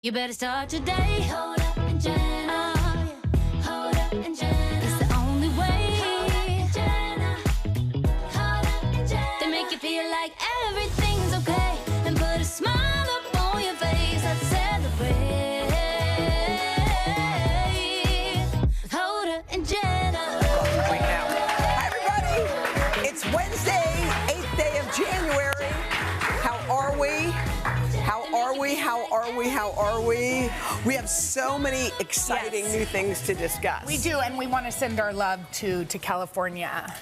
You better start today. Hoda and Jenna. Hoda and Jenna. It's the only way. Hoda and Jenna. Hoda and Jenna. They make you feel like everything's okay and put a smile up on your face. Let's celebrate. Hoda and Jenna. Right now. Hi, everybody. It's Wednesday, 8th day of January. How are we? How are we? How are we? How are we? We have so many exciting new things to discuss. We do, and we want to send our love to California.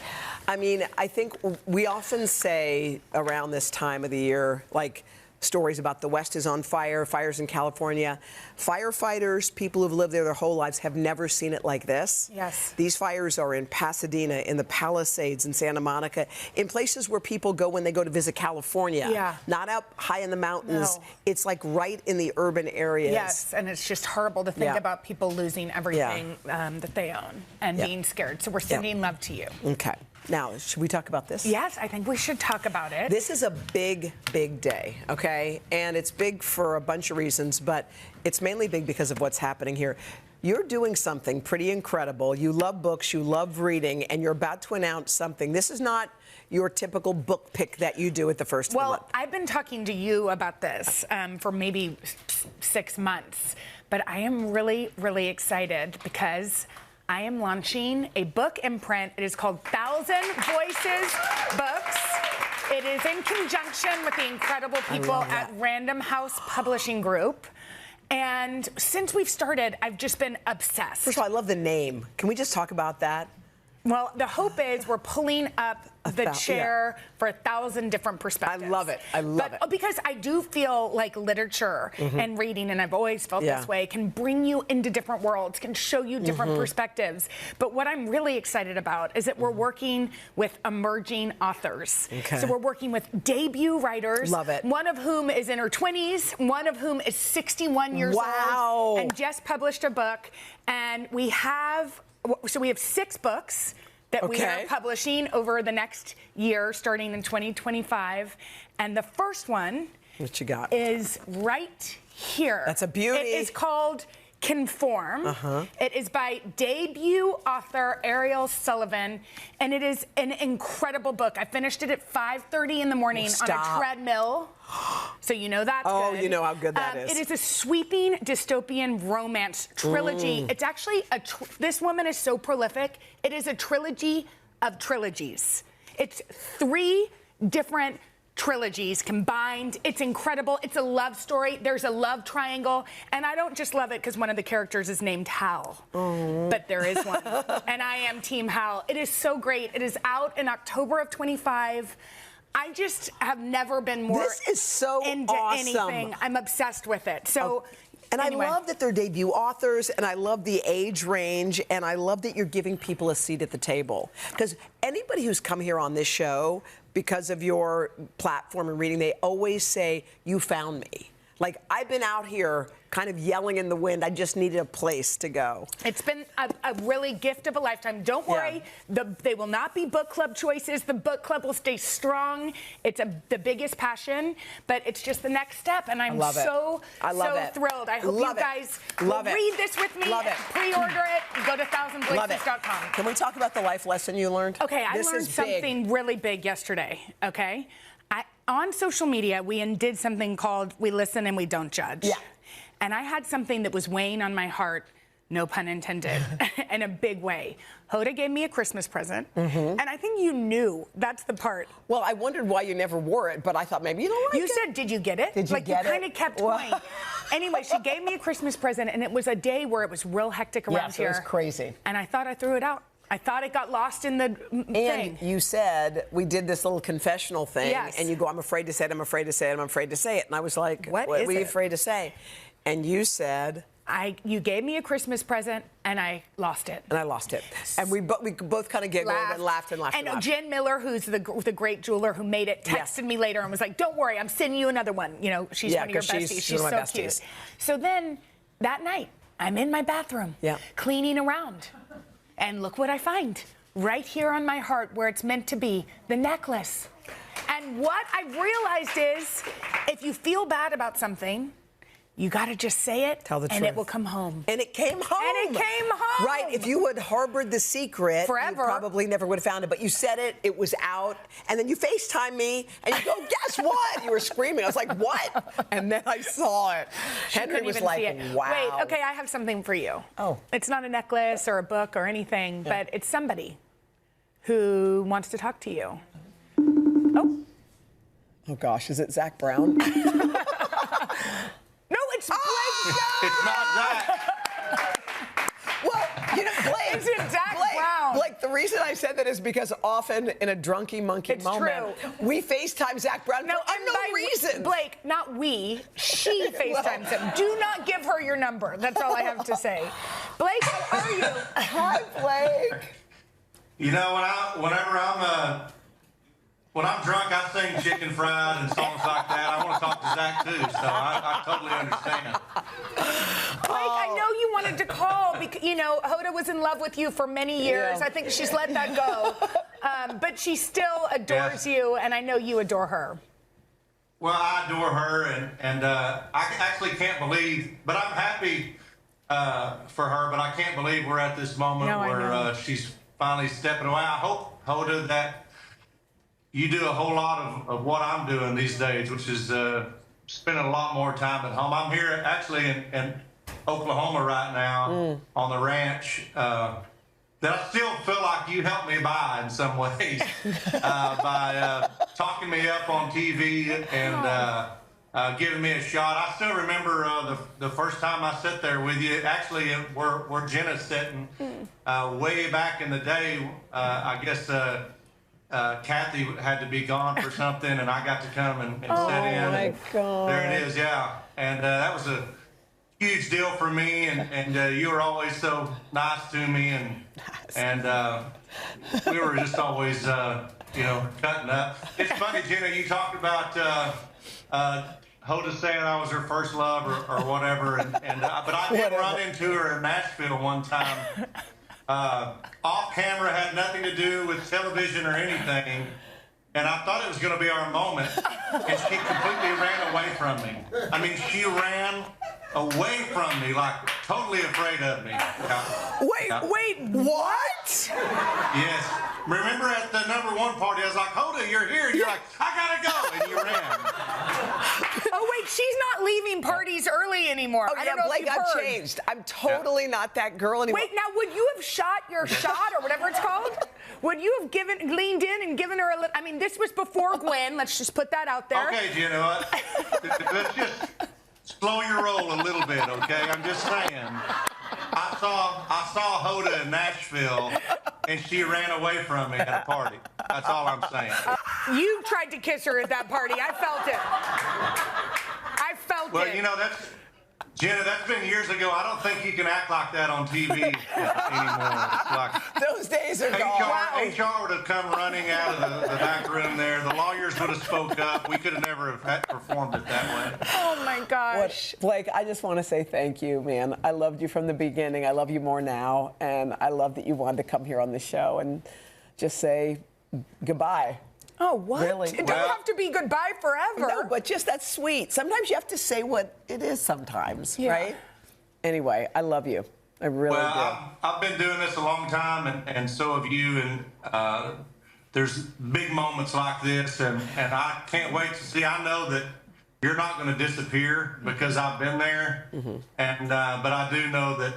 I mean, I think we often say around this time of the year, like, stories about the West is on fire, fires in California. Firefighters, people who've lived there their whole lives, have never seen it like this. Yes. These fires are in Pasadena, in the Palisades, in Santa Monica, in places where people go when they go to visit California. Yeah. Not up high in the mountains. No. It's like right in the urban areas. Yes, and it's just horrible to think about people losing everything that they own and being scared. So we're sending love to you. Okay. Now, should we talk about this? Yes, I think we should talk about it. This is a big, big day, okay? And it's big for a bunch of reasons, but it's mainly big because of what's happening here. You're doing something pretty incredible. You love books, you love reading, and you're about to announce something. This is not your typical book pick that you do at the first of the month. Well, I've been talking to you about this for maybe 6 months, but I am really, really excited because I am launching a book imprint. It is called 1,000 Voices Books. It is in conjunction with the incredible people at Random House Publishing Group. And since we've started, I've just been obsessed. First of all, I love the name. Can we just talk about that? Well, the hope is we're pulling up the chair for 1,000 different perspectives. I love it. I love it. Because I do feel like literature and reading, and I've always felt this way, can bring you into different worlds, can show you different perspectives. But what I'm really excited about is that we're working with emerging authors. Okay. So we're working with debut writers. Love it. One of whom is in her 20s, one of whom is 61 years old and just published a book. And we have 6 books that we are publishing over the next year, starting in 2025. And the first one what you got? Is right here. That's a beauty. It is called Conform. It is by debut author Ariel Sullivan, and it is an incredible book. I finished it at 5:30 in the morning on a treadmill. So you know that's good. Oh, you know how good that is. It is a sweeping dystopian romance trilogy. It's actually this woman is so prolific. It is a trilogy of trilogies. It's 3 different trilogies combined. It's incredible. It's a love story. There's a love triangle. And I don't just love it because one of the characters is named Hal. But there is one. And I am Team Hal. It is so great. It is out in October of 25. I just have never been more into anything. I'm obsessed with it. So and anyway. I love that they're debut authors, and I love the age range, and I love that you're giving people a seat at the table. Because anybody who's come here on this show, because of your platform and reading, they always say, you found me. Like, I've been out here kind of yelling in the wind. I just needed a place to go. It's been a really gift of a lifetime. Don't worry. They will not be book club choices. The book club will stay strong. It's the biggest passion, but it's just the next step, and I'm so thrilled. I hope you guys will read this with me. Pre-order it. Go to 1000voices.com. Can we talk about the life lesson you learned? Okay, I learned something really big yesterday, okay? On social media, we did something called We Listen and We Don't Judge. Yeah. And I had something that was weighing on my heart, no pun intended, in a big way. Hoda gave me a Christmas present, and I think you knew. That's the part. Well, I wondered why you never wore it, but I thought maybe you don't like it. You said, did you get it? Did you get it? You kind of kept going. Anyway, she gave me a Christmas present, and it was a day where it was real hectic around here. Yes, it was crazy. And I thought I threw it out. I thought it got lost in the thing. And you said, we did this little confessional thing, and you go, I'm afraid to say it, I'm afraid to say it, I'm afraid to say it. And I was like, what were you afraid to say? And you said... You gave me a Christmas present, and I lost it. And I lost it. And we both kind of giggled and laughed and laughed. And Jen Miller, who's the great jeweler who made it, texted me later and was like, don't worry, I'm sending you another one. You know, she's one of your besties. She's so cute. So then, that night, I'm in my bathroom, cleaning around. And look what I find. Right here on my heart, where it's meant to be, the necklace. And what I realized is, if you feel bad about something, You got to just say it, Tell the and truth. it will come home. And it came home. And it came home. Right. If you had harbored the secret, Forever. you probably never would have found it. But you said it, it was out, and then you FaceTime me, and you go, guess what? You were screaming. I was like, what? And then I saw it. Henry Couldn't was even like, see it. wow. Wait, okay, I have something for you. Oh. It's not a necklace or a book or anything, but it's somebody who wants to talk to you. Oh. Oh, gosh. Is it Zach Brown? No, it's Blake. It's not that. Well, you know, Blake. It's Zach Brown. Blake, the reason I said that is because often in a drunky monkey It's moment, true. we FaceTime Zach Brown for and unknown by reason. Blake, not we. She FaceTimes him. Do not give her your number. That's all I have to say. Blake, how are you? Hi, Blake. You know, when I'm drunk, I sing Chicken Fried and songs like that. I want to talk to Zach too, so I totally understand. Blake, I know you wanted to call because, you know, Hoda was in love with you for many years. Yeah. I think she's let that go. But she still adores you, and I know you adore her. Well, I adore her, and I actually can't believe, but I'm happy for her, but I can't believe we're at this moment No, I know. where she's finally stepping away. I hope, Hoda, that you do a whole lot of what I'm doing these days, which is spending a lot more time at home. I'm here actually in Oklahoma right now on the ranch. That I still feel like you helped me by in some ways by talking me up on TV and giving me a shot. I still remember the first time I sat there with you. Actually, where Jenna's sitting way back in the day. I guess Kathy had to be gone for something, and I got to come and sit in. Oh my God! There it is, yeah. And that was a huge deal for me, and you were always so nice to me, and we were just always, you know, cutting up. It's funny, Jenna, you talked about Hoda saying I was her first love or whatever, but I did run into her in Nashville one time. Off camera, had nothing to do with television or anything, and I thought it was going to be our moment, and she completely ran away from me. I mean, she ran away from me, like totally afraid of me. Yeah. Wait, what? Yes. Remember at the #1 party, I was like, Hoda, you're here. And you're like, I gotta go, and you ran. Oh, wait, she's not leaving parties early anymore. Oh, I yeah, don't know Blake, if you've I've heard. changed. I'm totally not that girl anymore. Wait, now, would you have shot your shot or whatever it's called? Would you have leaned in and given her a little? I mean, this was before Gwen. Let's just put that out there. Okay, you know what? Let's just slow your roll a little bit, okay? I'm just saying. I saw Hoda in Nashville, and she ran away from me at a party. That's all I'm saying. You tried to kiss her at that party. I felt it. I felt Well, it. you know, Jenna, that's been years ago. I don't think you can act like that on TV anymore. It's like Those days are gone. HR would have come running out of the back room there. The lawyers would have spoke up. We could have never have performed it that way. Oh, my gosh. Blake, I just want to say thank you, man. I loved you from the beginning. I love you more now. And I love that you wanted to come here on the show and just say goodbye. Oh, what? Really? It don't have to be goodbye forever. No, but just that's sweet. Sometimes you have to say what it is sometimes, right? Anyway, I love you. I really do. I've been doing this a long time, and so have you. And there's big moments like this, and I can't wait to see. I know that you're not going to disappear because I've been there, and but I do know that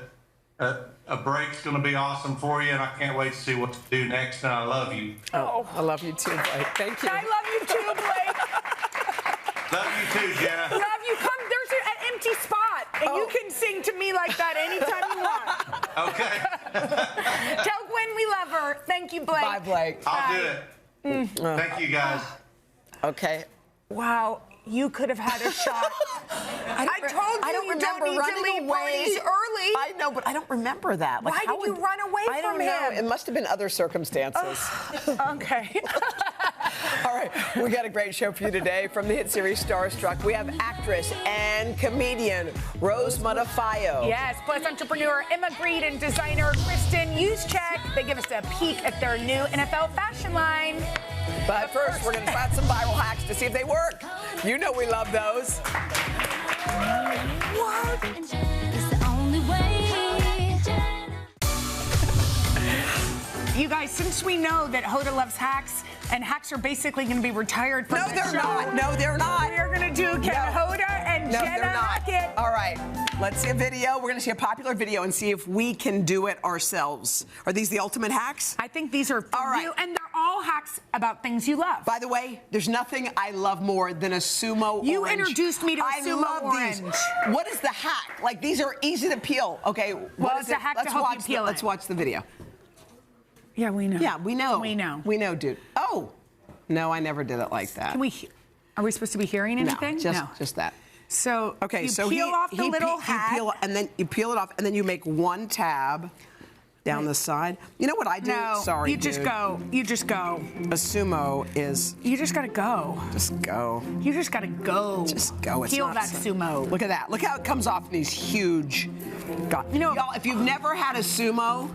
a break's going to be awesome for you, and I can't wait to see what to do next. And I love you. Oh, I love you too, Blake. Thank you. I love you too, Blake. Love you too, Jenna. Love you. Come, there's an empty spot, and you can sing to me like that anytime you want. Okay. Tell Gwen we love her. Thank you, Blake. Bye, Blake. I'll do it. Thank you, guys. Okay. Wow, you could have had a shot. I told you I don't you don't remember need to running leave away parties early. I know, but I don't remember that. Like, Why how did you run away I from don't know. him? It must have been other circumstances. Okay. All right, we got a great show for you today. From the hit series Starstruck, we have actress and comedian Rose Matafayo. Yes, plus entrepreneur Emma Greed and designer Kristen Juszczyk. They give us a peek at their new NFL fashion line. But first, we're going to find some viral hacks to see if they work. You know we love those. What? And Jenna. It's the only way. Jenna. You guys, since we know that Hoda loves hacks, and hacks are basically going to be retired from No, this they're show, not. No, they're not. we are going to do Can Hoda and No, Jenna they're not. hack it? All right, let's see a video. We're going to see a popular video and see if we can do it ourselves. Are these the ultimate hacks? I think these are for All right. you, and they're all hacks about things you love. By the way, there's nothing I love more than a sumo You orange. introduced me to a I sumo love orange. These. What is the hack? Like, these are easy to peel. Okay, what it's is a it? hack to Let's help you watch peel it. Let's watch the video. Yeah, we know. Yeah, we know. We know. We know, dude. Oh, no, I never did it like that. Can we? Are we supposed to be hearing anything? No, just that. So Okay, you so peel off the little hat. and then you peel it off, and then you make one tab down the side. You know what I do? No, Sorry, you just dude. go. You just go. A sumo is You just gotta go. just go. You just gotta go. Just go. It's Peel not that so- sumo. Look at that. Look how it comes off in these huge. You know- y'all, if you've never had a sumo,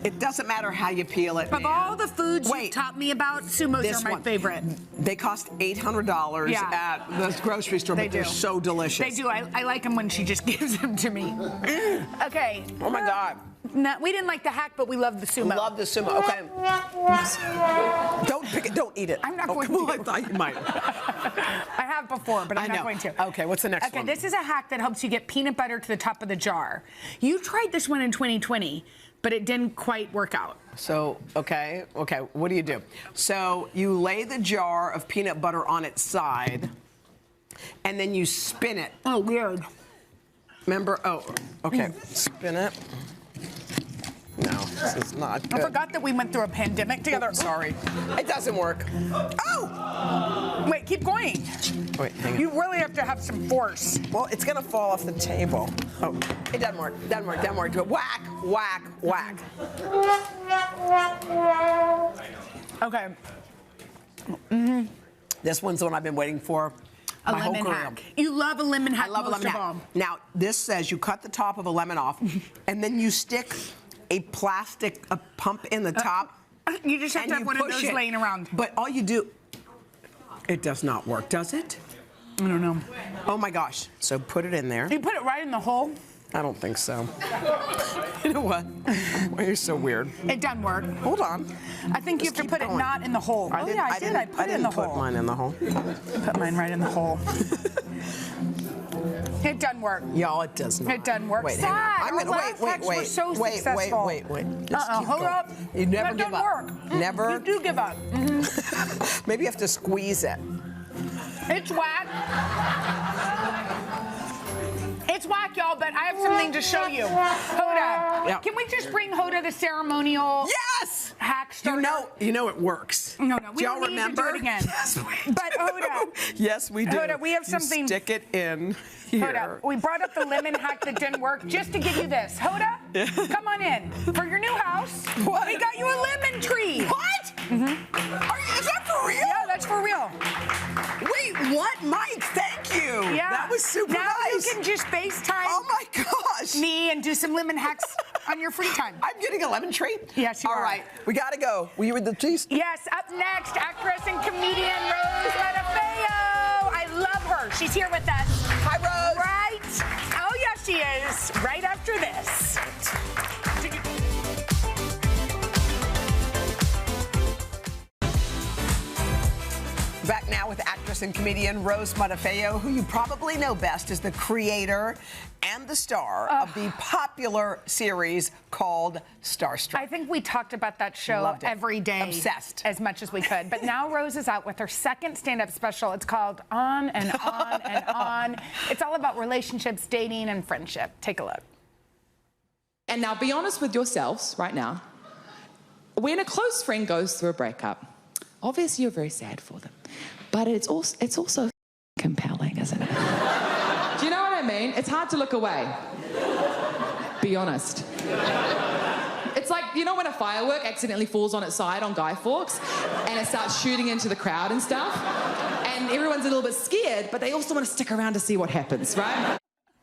it doesn't matter how you peel it. Of man. all the foods you Wait. taught me about, sumos This are my one. favorite. They cost $800 Yeah. at the grocery store, They but they're do. so delicious. They do. I like them when she just gives them to me. Okay. Oh my God. No, we didn't like the hack, but we love the sumo. Love the sumo. Okay. Don't pick it. Don't eat it. I'm not oh, going come to. on, I thought you might. I have before, but I'm I not know. going to. Okay, what's the next Okay, one? this is a hack that helps you get peanut butter to the top of the jar. You tried this one in 2020, but it didn't quite work out. So, okay, what do you do? So you lay the jar of peanut butter on its side, and then you spin it. Oh, weird. Remember? Oh, okay. Spin it. No, this is not good. I forgot that we went through a pandemic together. Oh, sorry. It doesn't work. Oh! Wait, keep going. Wait, hang on. You really have to have some force. Well, it's gonna fall off the table. Oh, it doesn't work. Doesn't work. Do it. Whack, whack, whack. Okay. This one's the one I've been waiting for. A my whole lemon career. hack. You love a lemon hack I love a most lemon of all. hack. Now, this says you cut the top of a lemon off, and then you stick a plastic pump in the top. You just have and to have you one of push those it. laying around. But all you do, it does not work, does it? I don't know. Oh my gosh. So put it in there. You put it right in the hole. I don't think so. You know what? Why you're so weird. It doesn't work. Hold on. I think you have Just to put put it going. not in the hole. Oh yeah, I did. I put it in the put hole. mine in the hole. Put mine right in the hole. It doesn't work. Y'all, it does not. It doesn't work. Wait, hang on. Sad. I'm Our gonna last hacks were so successful. Wait. Just keep Hold going. up. You never That give doesn't up. work. Never. You do give up. Maybe you have to squeeze it. It's whack. It's whack, y'all, but I have something to show you. Hoda, Yeah. can we just bring Hoda the ceremonial Yes. hack starter? You know it works. No, Do we y'all don't need remember? to do it again. Yes, we But do. Hoda. Yes, we do. Hoda, we have You something- stick it in here. Hoda, we brought up the lemon hack that didn't work just to give you this. Hoda, come on in. For your new house, What? we got you a lemon tree. What? Is that for real? Yeah, that's for real. Wait, what, Mike? Thank you. Yeah. That was super now nice. you can just FaceTime Oh my gosh. me and do some lemon hacks on your free time. I'm getting a lemon tree? Yes, you All are. right, we gotta go. Will you read the cheese? Yes, up next, actress and comedian Rose Matafeo. I love her. She's here with us. Hi, Rose. Right? Oh, yes, she is. Right after this. Back now with actress and comedian Rose Matafeo, who you probably know best as the creator and the star of the popular series called Starstruck. I think we talked about that show Loved it. every day. Obsessed. As much as we could. But now Rose is out with her second stand-up special. It's called On and On and On. It's all about relationships, dating, and friendship. Take a look. And now be honest with yourselves right now. When a close friend goes through a breakup, obviously you're very sad for them. But it's also compelling, isn't it? Do you know what I mean? It's hard to look away. Be honest. It's like, you know when a firework accidentally falls on its side on Guy Fawkes and it starts shooting into the crowd and stuff? And everyone's a little bit scared, but they also want to stick around to see what happens, right?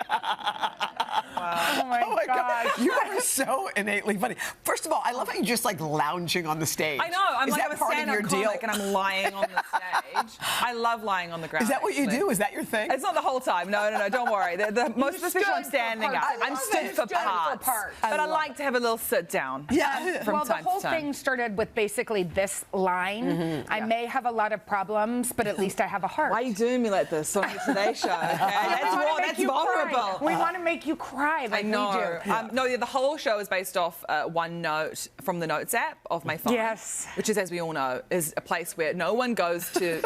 Oh my Oh my God, gosh. you are so so innately funny. First of all, I love how you're just like lounging on the stage. I know. I'm Is like that a part of stand-up your deal? comic and I'm lying on the stage. I love lying on the ground. Is that what you actually. do? Is that your thing? It's not the whole time. No, don't worry. Most of the speech I'm standing up. I'm stood for parts. But I like to have a little sit down. Yeah. From Well, the time whole to time. thing started with basically this line. I may have a lot of problems, but at least I have a heart. Why are you doing me like this on the Today Show? Okay? That's vulnerable. We want to make you cry like I know. we do. No, the whole show is based off one note from the Notes app of my phone. Yes. Which is, as we all know, is a place where no one goes to,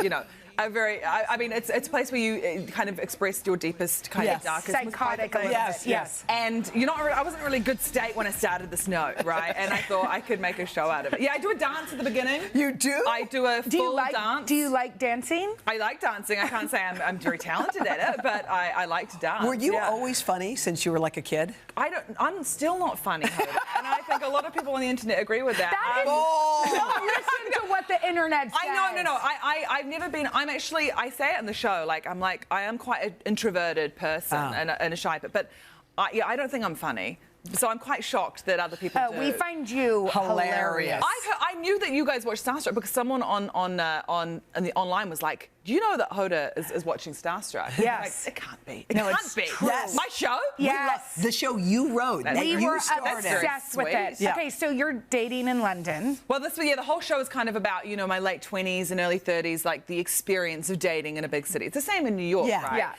I mean, it's a place where you kind of express your deepest kind of darkest, psychotic. Yes. And I wasn't in a really good state when I started this note, right? And I thought I could make a show out of it. Yeah, I do a dance at the beginning. You do? I do a full dance. Do you like dancing? I like dancing. I can't say I'm very talented at it, but I like to dance. Were you always funny since you were like a kid? I'm still not funny, Hoda. And I think a lot of people on the internet agree with that. Don't listen to what the internet says. I know, no. I've never been. I say it in the show. I am quite an introverted person and a shy, but I don't think I'm funny. So I'm quite shocked that other people do. We find you hilarious. I knew that you guys watch Starstruck because someone on the online was like, "Do you know that Hoda is watching Starstruck?" Yes. It can't be. It can't be. True. Yes. My show? Yes. The show you wrote. We were started. obsessed with it. Yeah. Okay, so you're dating in London. Well, the whole show is kind of about, my late 20s and early 30s, like the experience of dating in a big city. It's the same in New York, right? Yeah.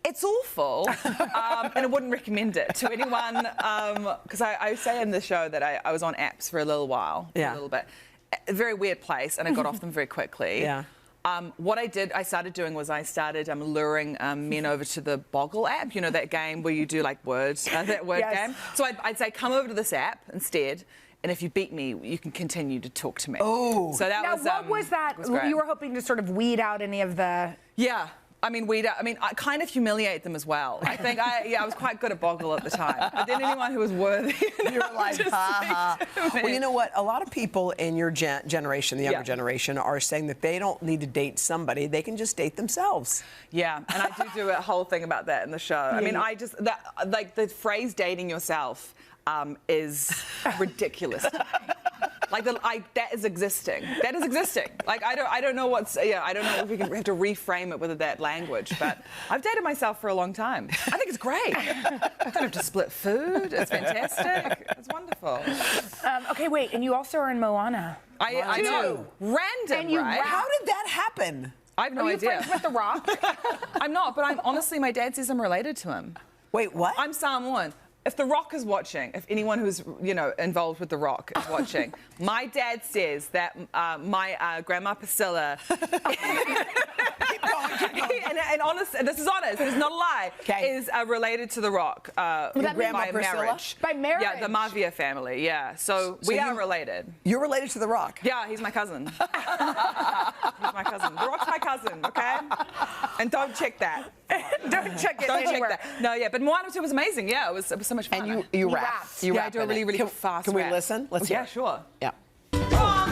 It's awful, and I wouldn't recommend it to anyone, because I say in the show that I was on apps for a little while, a little bit. A very weird place, and I got off them very quickly. Yeah. What I started doing was I started luring men over to the Boggle app, that game where you do like words, that word game. So I'd say, come over to this app instead. And if you beat me, you can continue to talk to me. Oh. So that was. What was that? Was you were hoping to sort of weed out any of the. Yeah. I kind of humiliate them as well. I think I was quite good at Boggle at the time. But then anyone who was worthy, you were like, ha. Well, you know what? A lot of people in your generation, the younger generation, are saying that they don't need to date somebody; they can just date themselves. Yeah, and I do a whole thing about that in the show. I mean, the phrase "dating yourself" is ridiculous to me. That is existing. That is existing. I don't know I don't know if we have to reframe it with that language, but I've dated myself for a long time. I think it's great. I don't have to split food. It's fantastic. It's wonderful. Okay, wait, and you also are in Moana. I know. Random, right? How did that happen? I have no Are you idea. friends with The Rock? I'm not, but honestly, my dad says I'm related to him. Wait, what? I'm Samoan. If The Rock is watching, if anyone who's involved with The Rock is watching, my dad says that my grandma Priscilla, Keep going. and honest, this is honest, it is not a lie, is related to The Rock Your grandma by Priscilla? marriage. By marriage? Yeah, the Mavia family. Yeah, so we are related. You're related to The Rock. Yeah, he's my cousin. He's my cousin. The Rock's my cousin. Okay, and don't check that. Don't check it Don't anywhere. check that. No, yeah, but Moana 2 was amazing. Yeah, it was so much fun. And you rap. rapped. You Yeah, rap I do a in really, it. really fast Can we rap. listen? Let's hear Yeah, it. sure. Yeah. Well,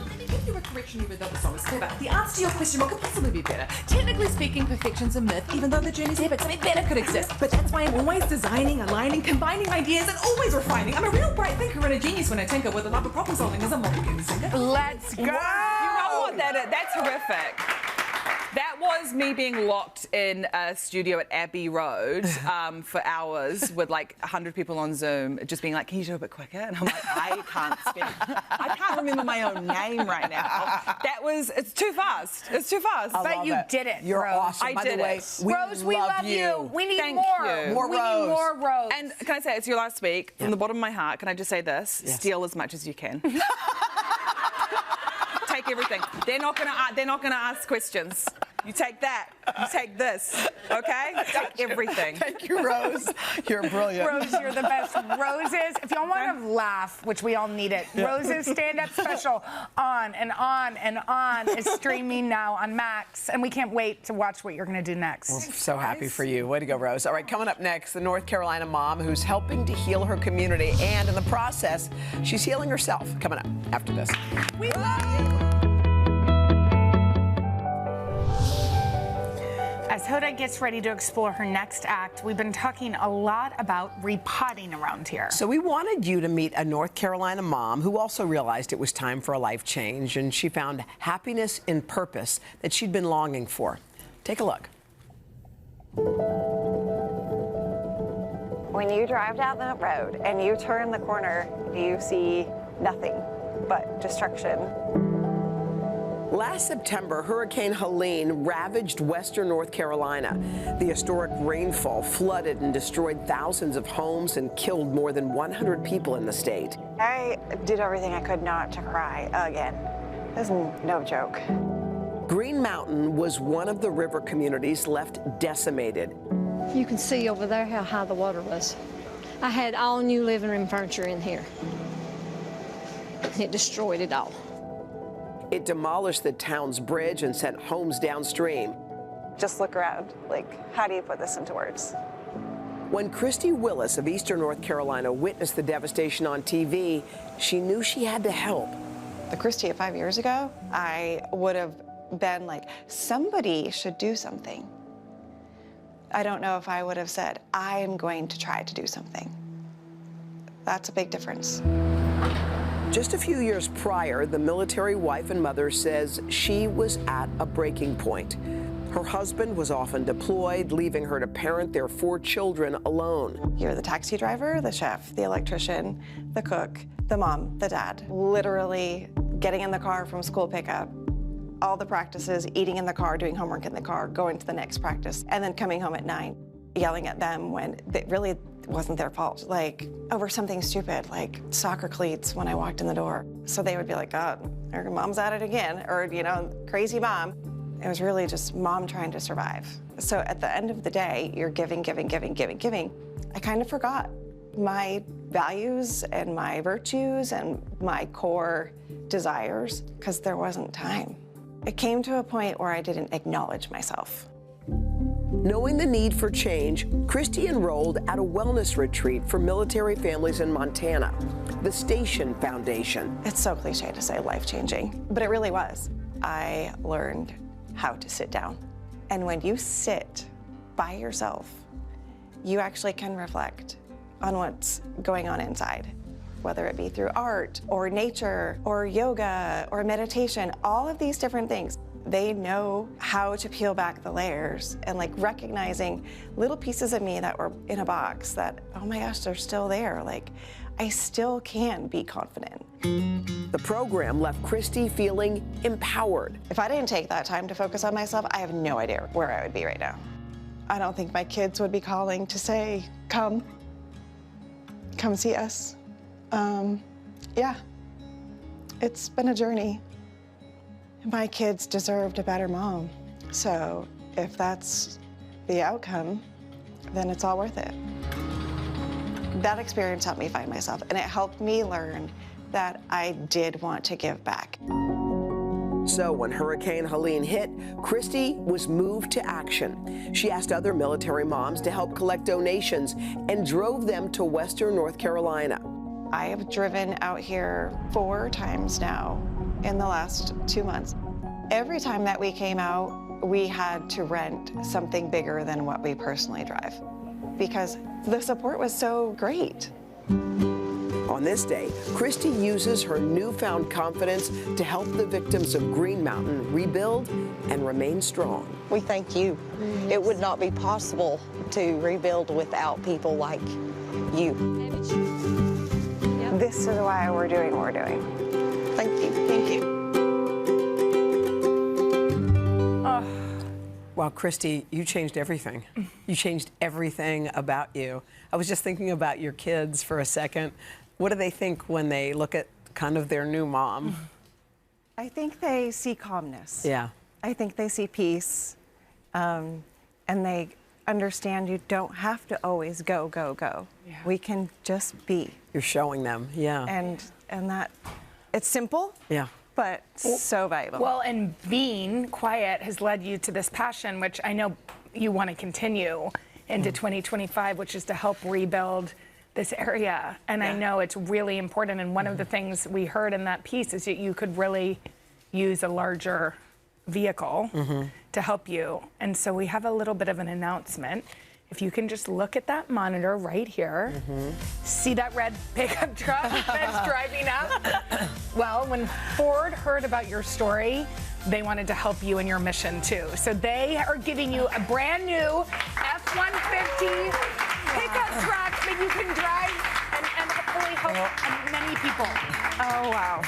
let me give you a correction you read the song is clever. The answer to your question, what could possibly be better? Technically speaking, perfection's a myth, even though the journey's epic, something better could exist. But that's why I'm always designing, aligning, combining ideas, and always refining. I'm a real bright thinker and a genius when I tinker with a love of problem solving as a multi singer. Let's go. You know what? That's horrific. That was me being locked in a studio at Abbey Road for hours with like 100 people on Zoom, just being like, "Can you do it a bit quicker?" And I'm like, I can't speak. I can't remember my own name right now. It's too fast. It's too fast. But you did it, You're Rose. awesome. I By did the way, it. Rose, we love you. We need Thank more. you. More we Rose. need more Rose. And can I say, it's your last week. From the bottom of my heart, can I just say this? Yes. Steal as much as you can. Take everything. They're not gonna ask questions. You take that. You take this. Okay? Take everything. Thank you, Rose. You're brilliant. Rose, you're the best. Roses, if y'all want to laugh, which we all need it, Rose's stand-up special On and On and On is streaming now on Max, and we can't wait to watch what you're going to do next. We're so happy for you. Way to go, Rose. All right, coming up next, the North Carolina mom who's helping to heal her community, and in the process, she's healing herself. Coming up after this. We love you. As Hoda gets ready to explore her next act, we've been talking a lot about repotting around here. So we wanted you to meet a North Carolina mom who also realized it was time for a life change, and she found happiness in purpose that she'd been longing for. Take a look. When you drive down that road and you turn the corner, you see nothing but destruction. Last September, Hurricane Helene ravaged western North Carolina. The historic rainfall flooded and destroyed thousands of homes and killed more than 100 people in the state. I did everything I could not to cry again. This is no joke. Green Mountain was one of the river communities left decimated. You can see over there how high the water was. I had all new living room furniture in here. It destroyed it all. It demolished the town's bridge and sent homes downstream. Just look around, like, how do you put this into words? When Christy Willis of Eastern North Carolina witnessed the devastation on TV, she knew she had to help. The Christy of 5 years ago, I would have been like, somebody should do something. I don't know if I would have said, I am going to try to do something. That's a big difference. Just a few years prior, the military wife and mother says she was at a breaking point. Her husband was often deployed, leaving her to parent their 4 children alone. You're the taxi driver, the chef, the electrician, the cook, the mom, the dad. Literally getting in the car from school pickup, all the practices, eating in the car, doing homework in the car, going to the next practice, and then coming home at 9, yelling at them when it really wasn't their fault, like over something stupid, like soccer cleats when I walked in the door. So they would be like, oh, her mom's at it again, or, you know, crazy mom. It was really just mom trying to survive. So at the end of the day, you're giving, giving, giving, giving, giving. I kind of forgot my values and my virtues and my core desires because there wasn't time. It came to a point where I didn't acknowledge myself. Knowing the need for change, Christy enrolled at a wellness retreat for military families in Montana, the Station Foundation. It's so cliche to say life-changing, but it really was. I learned how to sit down. And when you sit by yourself, you actually can reflect on what's going on inside, whether it be through art or nature or yoga or meditation, all of these different things. They know how to peel back the layers and like recognizing little pieces of me that were in a box that, oh my gosh, they're still there. Like, I still can be confident. The program left Christy feeling empowered. If I didn't take that time to focus on myself, I have no idea where I would be right now. I don't think my kids would be calling to say, come see us. Yeah, it's been a journey. My kids deserved a better mom. So if that's the outcome, then it's all worth it. That experience helped me find myself, and it helped me learn that I did want to give back. So when Hurricane Helene hit, Christy was moved to action. She asked other military moms to help collect donations and drove them to Western North Carolina. I have driven out here 4 times now in the last 2 months. Every time that we came out, we had to rent something bigger than what we personally drive because the support was so great. On this day, Christy uses her newfound confidence to help the victims of Green Mountain rebuild and remain strong. We thank you. It would not be possible to rebuild without people like you. This is why we're doing what we're doing. Thank you. Thank you. Well, Christy, you changed everything. You changed everything about you. I was just thinking about your kids for a second. What do they think when they look at kind of their new mom? I think they see calmness. Yeah. I think they see peace. And they understand you don't have to always go, go, go. Yeah. We can just be. You're showing them, yeah. And that, it's simple. Yeah. But so valuable. Well, and being quiet has led you to this passion, which I know you want to continue into 2025, which is to help rebuild this area. And I know it's really important. And one of the things we heard in that piece is that you could really use a larger vehicle to help you. And so we have a little bit of an announcement. If you can just look at that monitor right here, see that red pickup truck that's driving up? Well, when Ford heard about your story, they wanted to help you in your mission too. So they are giving you a brand new F-150 pickup truck that you can drive and hopefully help many people. Oh, wow.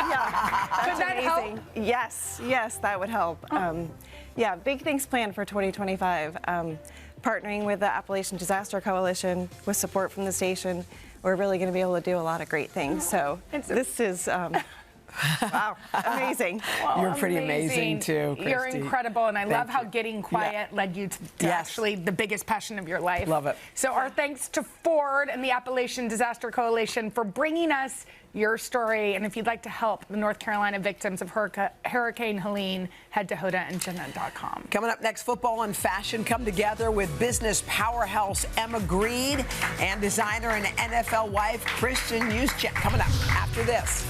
Yeah, Could that help? Yes, that would help. Yeah, big things planned for 2025. Partnering with the Appalachian Disaster Coalition with support from the station, we're really going to be able to do a lot of great things. So this is, wow, amazing. Well, you're pretty amazing too, Christy. You're incredible, and I love how getting quiet led you to actually the biggest passion of your life. Love it. So our thanks to Ford and the Appalachian Disaster Coalition for bringing us your story. And if you'd like to help the North Carolina victims of Hurricane Helene, head to hodaandjenna.com. Coming up next, football and fashion come together with business powerhouse Emma Grede and designer and NFL wife Kristen Juszczyk. Coming up after this.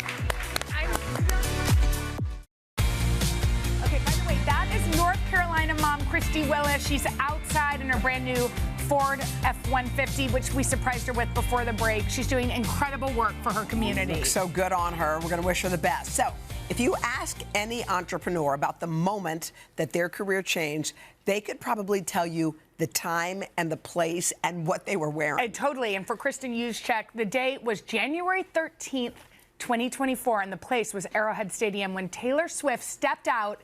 Okay, by the way, that is North Carolina mom Christy Willis. She's outside in her brand new Ford F-150, which we surprised her with before the break. She's doing incredible work for her community. Looks so good on her. We're going to wish her the best. So, if you ask any entrepreneur about the moment that their career changed, they could probably tell you the time and the place and what they were wearing. Totally. And for Kristen Juszczyk, the date was January 13th, 2024, and the place was Arrowhead Stadium when Taylor Swift stepped out.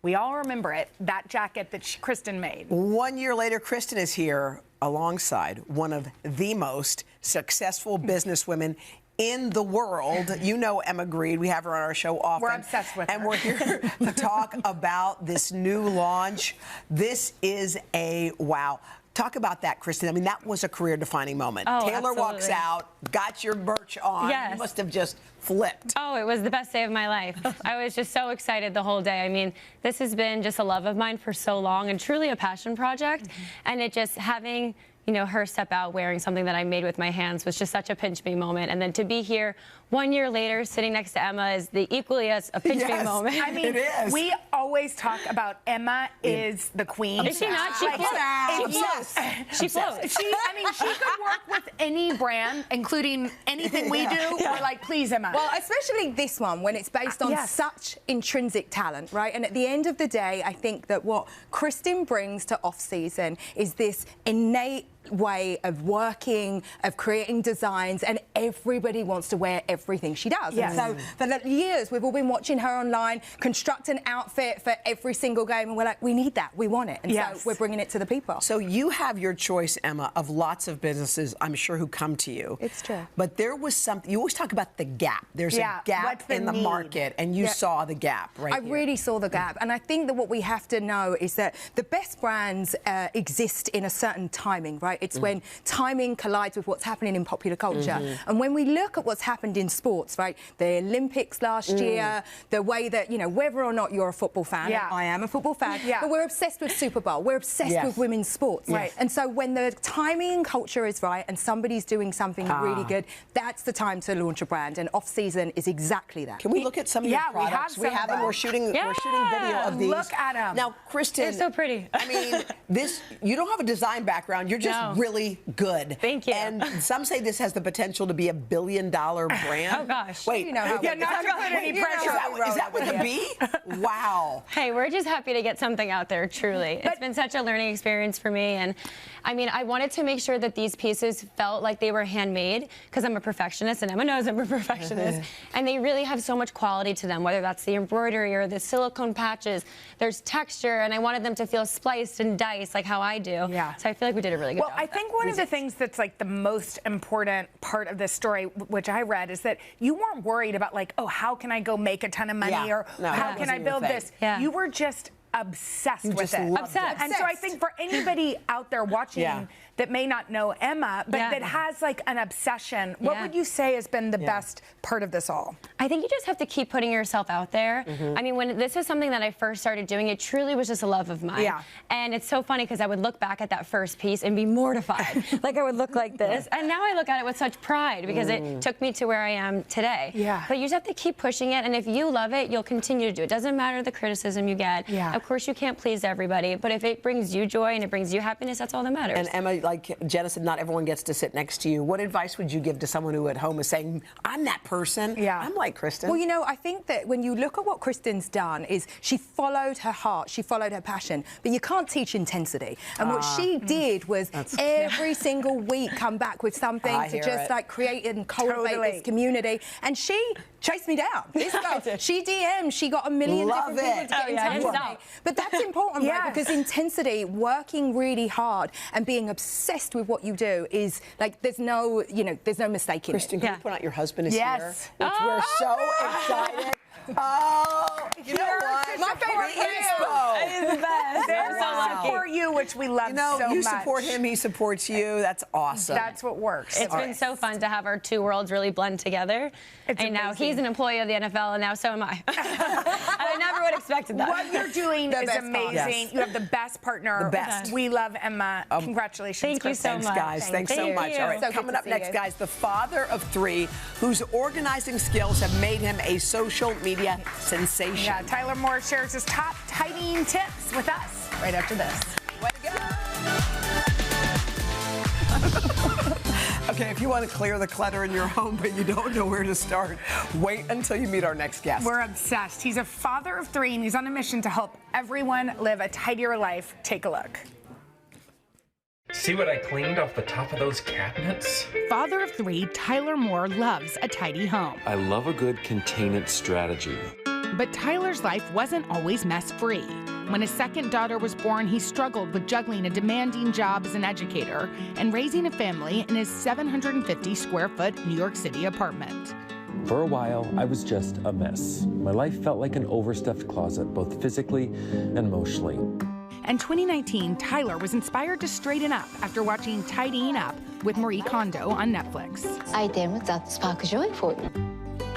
We all remember it, that jacket that Kristen made. 1 year later, Kristen is here alongside one of the most successful businesswomen in the world. You know Emma Grede. We have her on our show often. We're obsessed with her. And we're here to talk about this new launch. This is a wow. Talk about that, Kristen. I mean, that was a career-defining moment. Oh, Taylor absolutely. walks out, got your merch on. Yes. You must have just flipped. Oh, it was the best day of my life. I was just so excited the whole day. I mean, this has been just a love of mine for so long and truly a passion project. And it just having, you know, her step out wearing something that I made with my hands was just such a pinch me moment. And then to be here 1 year later, sitting next to Emma is equally as a pinch me moment. I mean, we always talk about Emma is the queen. Is she not? She floats. She floats. I mean, she could work with any brand, including anything we do. We're like, please, Emma. Well, especially this one, when it's based on such intrinsic talent, right? And at the end of the day, I think that what Kristen brings to off-season is this innate way of working, of creating designs, and everybody wants to wear everything she does. Yes. And so for the years, we've all been watching her online, construct an outfit for every single game, and we're like, we need that, we want it. And so we're bringing it to the people. So you have your choice, Emma, of lots of businesses, I'm sure, who come to you. It's true. But there was something, you always talk about the gap. There's a gap what's the in the need? market, and you saw the gap right I here. really saw the gap. And I think that what we have to know is that the best brands exist in a certain timing, right? It's when timing collides with what's happening in popular culture. And when we look at what's happened in sports, right? The Olympics last year, the way that, you know, whether or not you're a football fan, I am a football fan, but we're obsessed with Super Bowl. We're obsessed with women's sports. Right. And so when the timing and culture is right and somebody's doing something really good, that's the time to launch a brand. And off-season is exactly that. Can we look at some of your products? We have them. We're shooting video of these. Look at them. Now, Kristen. They're so pretty. I mean, you don't have a design background. You're just really good. Thank you. And some say this has the potential to be $1 billion brand. Oh, gosh. Wait. You know how not to put any pressure. Is that with a B? Wow. Hey, we're just happy to get something out there, truly. It's been such a learning experience for me. And I mean, I wanted to make sure that these pieces felt like they were handmade because I'm a perfectionist and Emma knows I'm a perfectionist. And they really have so much quality to them, whether that's the embroidery or the silicone patches. There's texture, and I wanted them to feel spliced and diced like how I do. Yeah. So I feel like we did a really good job. Well, I think one of the things that's like the most important part of this story, which I read, is that you weren't worried about like, oh, how can I go make a ton of money or how can I build this? You were just obsessed with it. Obsessed. And so I think for anybody out there watching that may not know Emma, but that has like an obsession. What would you say has been the best part of this all? I think you just have to keep putting yourself out there. I mean, when this was something that I first started doing, it truly was just a love of mine. And it's so funny because I would look back at that first piece and be mortified. Like I would look like this. And now I look at it with such pride because it took me to where I am today. But you just have to keep pushing it. And if you love it, you'll continue to do it. It doesn't matter the criticism you get. Of course, you can't please everybody. But if it brings you joy and it brings you happiness, that's all that matters. And Emma, like Jenna said, not everyone gets to sit next to you. What advice would you give to someone who at home is saying, I'm that person? I'm like Kristen. Well, you know, I think that when you look at what Kristen's done is she followed her heart, she followed her passion, but you can't teach intensity. And what she did was every single week come back with something to just like create and cultivate this community. And she chased me down. This girl, she DM'd, she got a million different people to get in touch with me. But that's important, right? Because intensity, working really hard and being obsessed with what you do is like, there's no, you know, there's no mistaking Kristen, it. can you point out your husband is here? Which we're so excited. You know what? My favorite He's the best. They support you, which we love so much. You support him, he supports you. That's awesome. That's what works. It's been so fun to have our two worlds really blend together. And now he's an employee of the NFL, and now so am I. And I never would have expected that. What you're doing is amazing. You have the best partner. The best. We love Emma. Congratulations. Thank you so much. Thanks, guys. Thanks so much. All right, So coming up next, guys, the father of three whose organizing skills have made him a social media sensation. Yeah, Tyler Moore shares his top tidying tips with us right after this. Way to go. Okay, if you want to clear the clutter in your home but you don't know where to start, wait until you meet our next guest. We're obsessed. He's a father of three, and he's on a mission to help everyone live a tidier life. Take a look. See what I cleaned off the top of those cabinets? Father of three, Tyler Moore loves a tidy home. I love a good containment strategy. But Tyler's life wasn't always mess-free. When his second daughter was born, he struggled with juggling a demanding job as an educator and raising a family in his 750-square-foot New York City apartment. For a while, I was just a mess. My life felt like an overstuffed closet, both physically and emotionally. In 2019, Tyler was inspired to straighten up after watching Tidying Up with Marie Kondo on Netflix. Items that spark joy for you.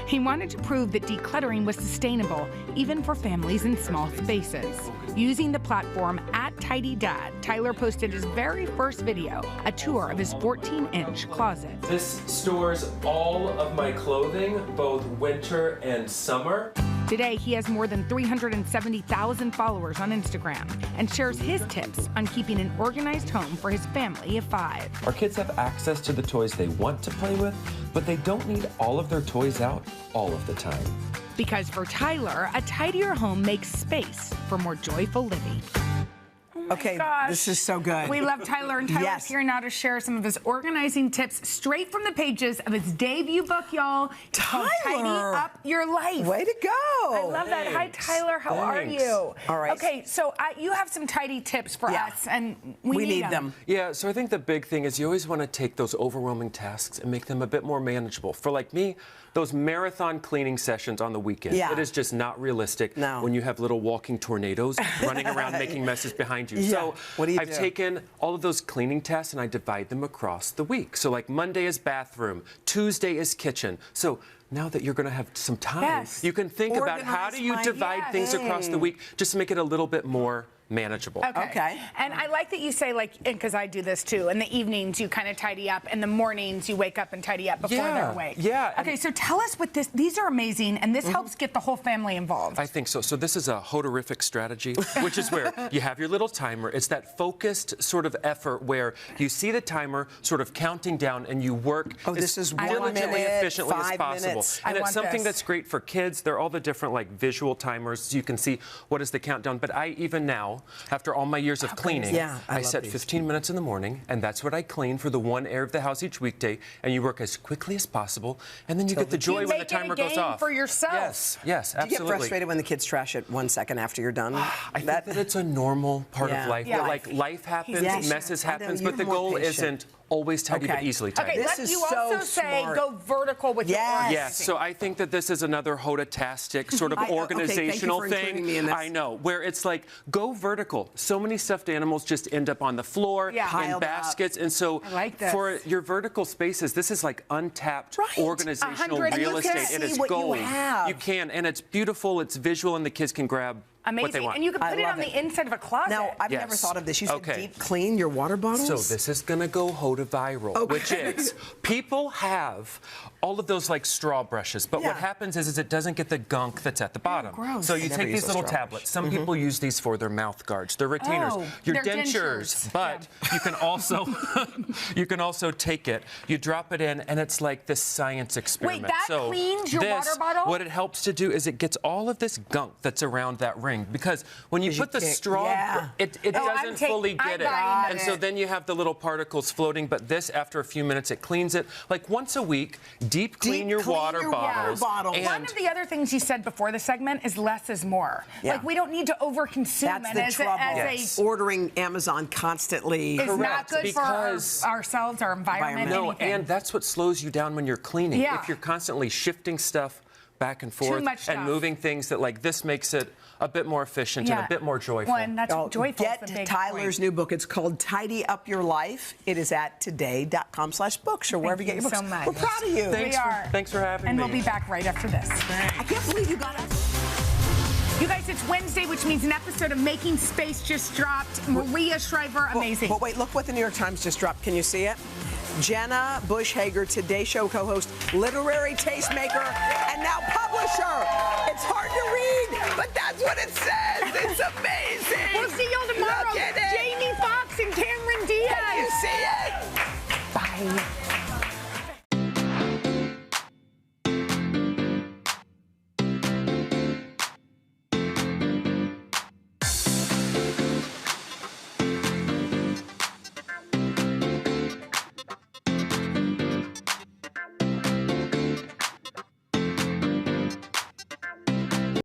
He wanted to prove that decluttering was sustainable, even for families in small spaces. Using the platform @TidyDad, Tyler posted his very first video, a tour of his 14-inch closet. This stores all of my clothing, both winter and summer. Today, he has more than 370,000 followers on Instagram and shares his tips on keeping an organized home for his family of 5. Our kids have access to the toys they want to play with, but they don't need all of their toys out all of the time. Because for Tyler, a tidier home makes space for more joyful living. Okay, this is so good. We love Tyler, and Tyler's here now to share some of his organizing tips straight from the pages of his debut book, y'all. Tyler! Tidy Up Your Life. Way to go. I love that. Hi, Tyler. How are you? All right. Okay, so you have some tidy tips for us, and we need them. Yeah, so I think the big thing is you always want to take those overwhelming tasks and make them a bit more manageable. For like me, those marathon cleaning sessions on the weekend, it is just not realistic when you have little walking tornadoes running around making messes behind you. So what do you I've taken all of those cleaning tasks and I divide them across the week. So like Monday is bathroom, Tuesday is kitchen. So now that you're going to have some time, you can think about how do you divide things across the week just to make it a little bit more manageable. Okay. And I like that you say, like, because I do this too, in the evenings you kind of tidy up, in the mornings you wake up and tidy up before they're awake. Yeah. Okay, so tell us what these are amazing, and this helps get the whole family involved. I think so. So this is a Hoderific strategy, which is where you have your little timer. It's that focused sort of effort where you see the timer sort of counting down and you work as diligently, efficiently as possible. And it's something that's great for kids. There are all the different like visual timers so you can see what is the countdown. But I even now, after all my years of cleaning, I set 15 minutes in the morning, and that's what I clean for the one area of the house each weekday. And you work as quickly as possible, and then you get the joy when the timer goes off. For yourself. Yes, absolutely. Do you get frustrated when the kids trash it 1 second after you're done? I think that it's a normal part of life. That like life happens, messes happen, but the goal isn't always tidy, but easily tidy. Okay, This is you so also say smart. go vertical with your organizing. Yes, so I think that this is another Hoda-tastic sort of organizational thank you for including me in thing. this. I know, where it's like, go vertical. So many stuffed animals just end up on the floor, in Piled baskets, and so I like this. for your vertical spaces, this is like untapped organizational 100 real you can estate. It see is what you gold. have. You can, and it's beautiful, it's visual, and the kids can grab what they Amazing. want. And you can put it on the inside of a closet. Now, I've never thought of this. You said deep clean your water bottles? So this is going to go Hoda viral, which is people have all of those like straw brushes, but what happens is it doesn't get the gunk that's at the bottom. gross. So you I never take use these a little straw tablets. Some people use these for their mouth guards, their retainers, your they're dentures, dentures. but you can also you can also take it, you drop it in, and it's like this science experiment. that so cleans your water bottle? What it helps to do is it gets all of this gunk that's around that ring, because when you put the straw, it doesn't fully get it. And so then you have the little particles floating, but this, after a few minutes, it cleans it. Like once a week, deep clean your water bottles. And one of the other things you said before the segment is less is more. Like we don't need to overconsume That's the trouble. Ordering Amazon constantly is not good for ourselves, our environment, No, anything. and that's what slows you down when you're cleaning. Yeah. If you're constantly shifting stuff back and forth much stuff. and moving things, that like this makes it a bit more efficient and a bit more joyful. Well, and that's joyful. Get Tyler's new book. It's called Tidy Up Your Life. It is at today.com/books or wherever you get your books. So much. We're proud of you. Thanks for having me. And we'll be back right after this. I can't believe you got us. You guys, it's Wednesday, which means an episode of Making Space just dropped. Maria Shriver, amazing. But wait, look what the New York Times just dropped. Can you see it? Jenna Bush Hager, Today Show co-host, literary tastemaker, and now publisher. It's hard to read, but that's what it says. It's amazing. We'll see y'all tomorrow. Look at it. Jamie Foxx and Cameron Diaz. Can you see it? Bye.